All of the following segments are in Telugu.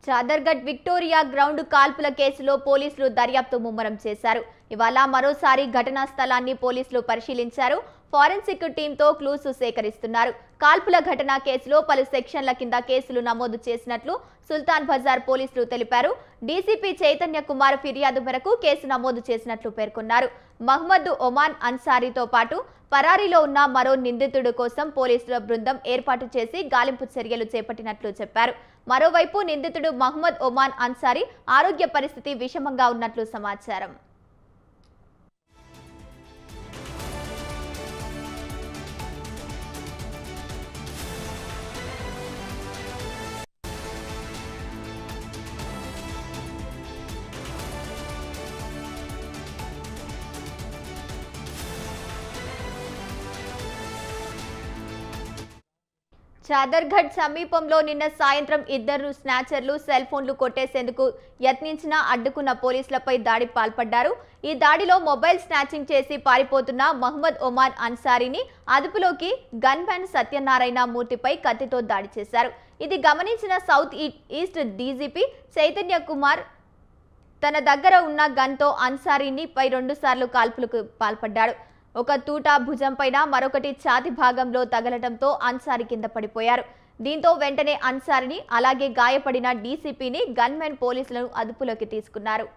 చాదర్ఘట్ విక్టోరియా గ్రౌండ్ కాల్పుల కేసులో పోలీసులు దర్యాప్తు ముమ్మరం చేశారు. ఇవాళ మరోసారి ఘటనా స్థలాన్ని పోలీసులు పరిశీలించారు. ఫోరెన్సిక్ టీంతో క్లూస్ సేకరిస్తున్నారు. కాల్పుల ఘటనా కేసులో పలు సెక్షన్ల కింద కేసులు నమోదు చేసినట్లు సుల్తాన్ బజార్ పోలీసులు తెలిపారు. డీసీపీ చైతన్య కుమార్ ఫిర్యాదు మేరకు కేసు నమోదు చేసినట్లు పేర్కొన్నారు. మహ్మద్ ఒమాన్ అన్సారీతో పాటు పరారీలో ఉన్న మరో నిందితుడి కోసం పోలీసుల బృందం ఏర్పాటు చేసి గాలింపు చర్యలు చేపట్టినట్లు చెప్పారు. మరోవైపు నిందితుడు మహ్మద్ ఒమాన్ అన్సారీ ఆరోగ్య పరిస్థితి విషమంగా ఉన్నట్లు సమాచారం. చాదర్ఘట్ సమీపంలో నిన్న సాయంత్రం ఇద్దరు స్నాచర్లు సెల్ ఫోన్లు కొట్టేసేందుకు యత్నించినా అడ్డుకున్న పోలీసులపై దాడి పాల్పడ్డారు. ఈ దాడిలో మొబైల్ స్నాచింగ్ చేసి పారిపోతున్న మహ్మద్ ఒమాన్ అన్సారీని అదుపులోకి గన్మ్యాన్ సత్యనారాయణ మూర్తిపై కత్తితో దాడి చేశారు. ఇది గమనించిన south east DGP Chaitanya Kumar తన దగ్గర ఉన్న గన్తో అన్సారీని పై 2 సార్లు కాల్పులకు పాల్పడ్డాడు. ఒక తూటా భుజం పైన మరొకటి ఛాతి భాగంలో తగలటంతో అన్సారీ కింద పడిపోయారు. దీంతో వెంటనే అన్సారీని అలాగే గాయపడిన డీసీపీని గన్మెన్ పోలీసులను అదుపులోకి తీసుకున్నారు.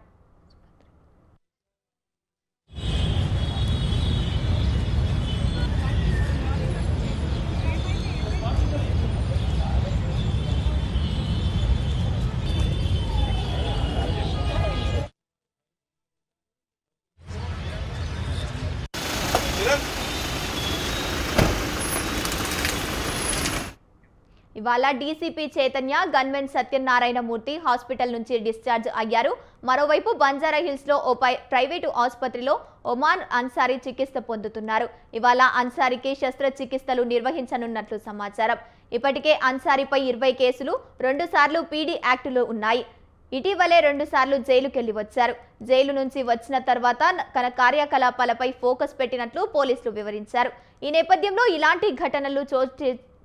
ఇవాళ DCP Chaitanya gunmen Satyanarayana Murthy hospital నుంచి డిశ్చార్జ్ అయ్యారు. మరోవైపు బంజారా హిల్స్ లో ఓ ప్రైవేటు ఆసుపత్రిలో ఒమాన్ అన్సారీ చికిత్స పొందుతున్నారు. ఇవాళ అన్సారీకి శస్త్రచికిత్సలు నిర్వహించనున్నట్లు సమాచారం. ఇప్పటికే అన్సారీపై 20 కేసులు, 2 సార్లు పీడీ యాక్టులు ఉన్నాయి. ఇటీవలే 2 సార్లు జైలుకెళ్లి వచ్చారు. జైలు నుంచి వచ్చిన తర్వాత తన కార్యకలాపాలపై ఫోకస్ పెట్టినట్లు పోలీసులు వివరించారు. ఈ నేపథ్యంలో ఇలాంటి ఘటనలు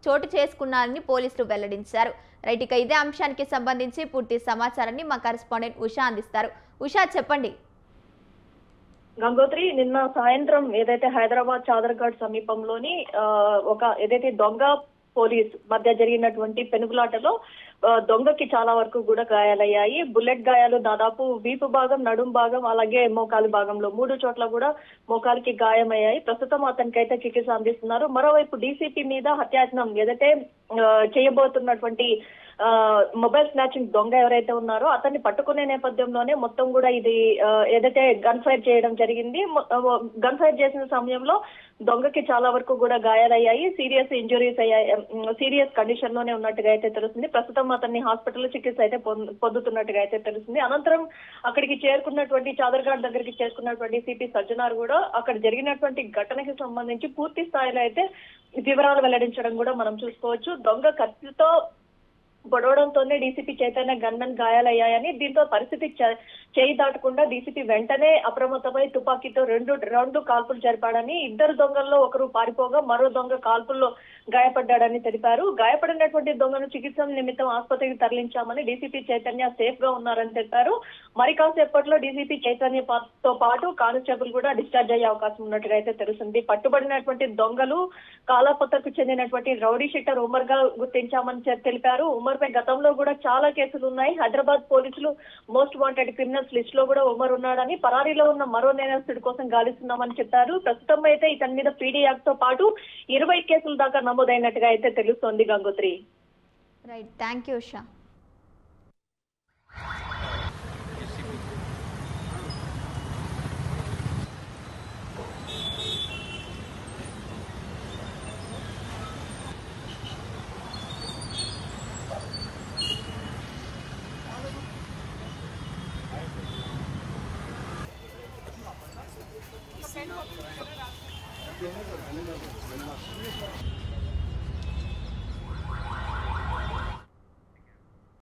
చోటు చేసుకున్నారని పోలీసులు వెల్లడించారు. రైట్, ఇక ఇదే అంశానికి సంబంధించి పూర్తి సమాచారాన్ని మా కరెస్పాండెంట్ ఉషా అందిస్తారు. ఉషా, చెప్పండి. గంగోత్రి, నిన్న సాయంత్రం ఏదైతే హైదరాబాద్ చాదర్ఘట్ సమీపంలోని ఏదైతే దొంగ పోలీస్ మధ్య జరిగినటువంటి పెనుగులాటలో దొంగకి చాలా వరకు కూడా గాయాలయ్యాయి. బుల్లెట్ గాయాలు దాదాపు వీపు భాగం, నడుం భాగం, అలాగే మోకాలు భాగంలో 3 చోట్ల కూడా మోకాలికి గాయమయ్యాయి. ప్రస్తుతం అతనికైతే చికిత్స అందిస్తున్నారు. మరోవైపు డీసీపీ మీద హత్యాయత్నం ఏదైతే చేయబోతున్నటువంటి మొబైల్ స్నాచింగ్ దొంగ ఎవరైతే ఉన్నారో అతన్ని పట్టుకునే నేపథ్యంలోనే మొత్తం కూడా ఇది ఏదైతే గన్ ఫైర్ చేయడం జరిగింది. గన్ ఫైర్ చేసిన సమయంలో దొంగకి చాలా వరకు కూడా గాయాలయ్యాయి. సీరియస్ ఇంజురీస్ అయ్యాయి. సీరియస్ కండిషన్ లోనే ఉన్నట్టుగా అయితే తెలుస్తుంది. ప్రస్తుతం అతన్ని హాస్పిటల్లో చికిత్స అయితే పొందుతున్నట్టుగా అయితే తెలుస్తుంది. అనంతరం అక్కడికి చేరుకున్నటువంటి చాదర్ఘట్ దగ్గరికి చేరుకున్నటువంటి సిపి సజ్జనార్ కూడా అక్కడ జరిగినటువంటి ఘటనకి సంబంధించి పూర్తి స్థాయిలో అయితే వివరాలు వెల్లడించడం కూడా మనం చూసుకోవచ్చు. దొంగ కత్తితో గొడవడంతోనే డీసీపీ చైతన్య గన్మెన్ గాయాలయ్యాయని, దీంతో పరిస్థితి చేయి దాటకుండా డీసీపీ వెంటనే అప్రమత్తమై తుపాకీతో 2 రౌండ్లు కాల్పులు జరిపాడని, 2 దొంగల్లో ఒకరు పారిపోగా మరో దొంగ కాల్పుల్లో గాయపడ్డాడని తెలిపారు. గాయపడినటువంటి దొంగను చికిత్స నిమిత్తం ఆసుపత్రికి తరలించామని, డీసీపీ చైతన్య సేఫ్ గా ఉన్నారని తెలిపారు. మరి కాసేపట్లో డీసీపీ చైతన్యతో పాటు కానిస్టేబుల్ కూడా డిశ్చార్జ్ అయ్యే అవకాశం ఉన్నట్టుగా అయితే తెలుస్తుంది. పట్టుబడినటువంటి దొంగలు కాలాపత్తకు చెందినటువంటి రౌడీ షీటర్ ఉమర్ గా గుర్తించామని తెలిపారు. ఉమర్ పై గతంలో కూడా చాలా కేసులు ఉన్నాయి. హైదరాబాద్ పోలీసులు మోస్ట్ వాంటెడ్ క్రిమినల్స్ లిస్ట్ లో కూడా ఉమర్ ఉన్నాడని, పరారీలో ఉన్న మరో నేరస్తుడి కోసం గాలిస్తున్నామని చెప్పారు. ప్రస్తుతం అయితే ఇతని మీద పీడీ యాక్ట్ తో పాటు 20 కేసుల దాకా నమోదైనట్టుగా అయితే తెలుస్తోంది. Gangotri. Right, thank you Usha. Gracias.